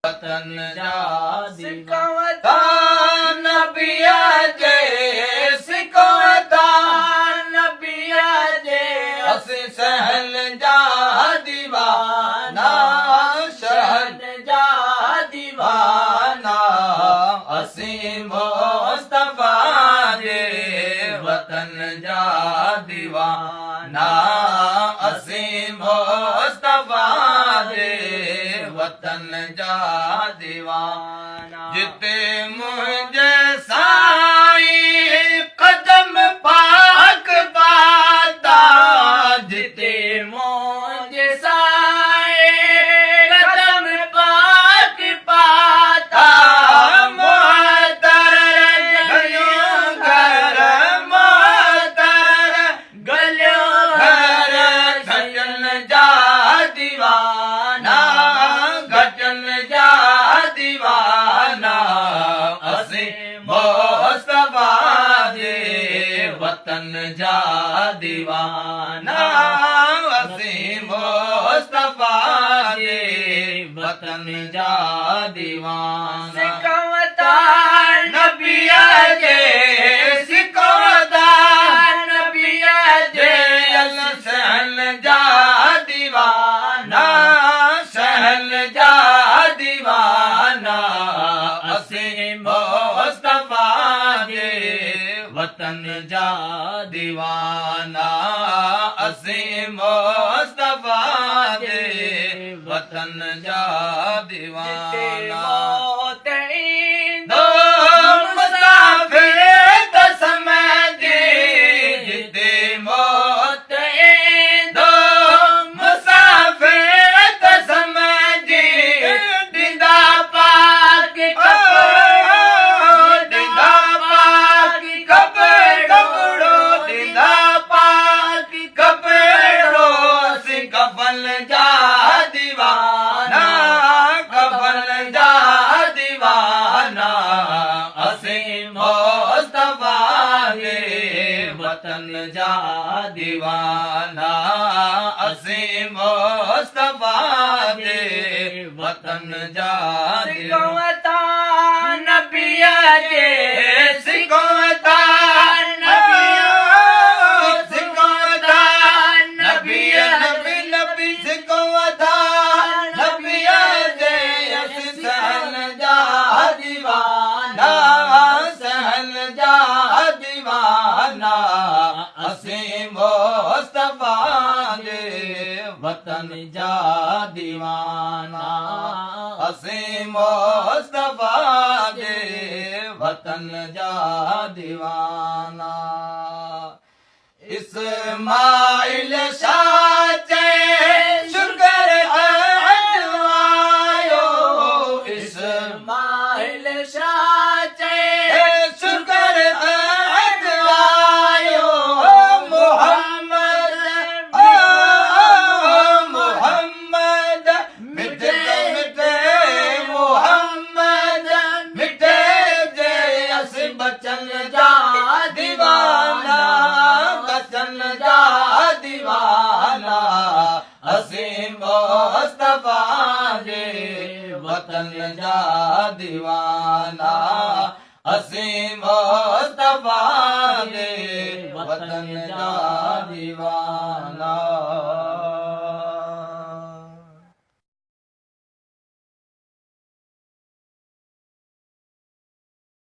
वतन जा दीवाना नबिया जे सिकवता नबिया जे असीं सहल जा दीवाना शहर जा दीवाना असीं मुस्तफा जे वतन जा दीवाना असीं मुस्तफा जे वतन जा दीवाना जिते मुंहिंजे साईं कदम पाक पाता जिते मुंहिंजे साईं कदम पाक पाता मोहतर गलियों घर मोहतर गलियों घर घटन जा दीवाना घटन जा दीवाना असीं मुस्तफा जे वतन जा दीवाना असीं मुस्तफा जे वतन जा दीवाना सिकवता नबिया जे सिकवता नबिया जे सहल जा दीवाना सहल जा दीवाना असीं मुस्तफा जे वतन जा दीवाना असीं मुस्तफा जे वतन जा दीवाना मुसाफिर कसम जे जिते मौत ईंदो मुसाफिर कसम जे ॾींदा पाक ॾींदा पाक कपिड़ो ॾींदा पाक कपिड़ो असीं कफन जा दीवाना कफन जा दीवाना असीं मुस्तफा जे वतन जा दीवाना असीं मुस्तफा जे वतन जा सिकवता नबिया जे सिकवता नबिया सिकवता नबिया नबी नबी सिकवता नबिया जे असीं सहल जा दीवाना सहल जा दीवाना असीं मुस्तफा जे वतन जा दीवाना असीं मुस्तफा जे वतन जा दीवाना इस्माइल शाह चए शुगर अजवायो इस्माइल शाह चए शुगर अजवायो मोहम्मद मोहम्मद मिठे मिठे मोहम्मद मिठे जे असीं बचन जा दीवाना बचन जा दीवाना असीं मुस्तफा जे वतन जा दीवाना असीं मुस्तफा जे वतन जा दीवाना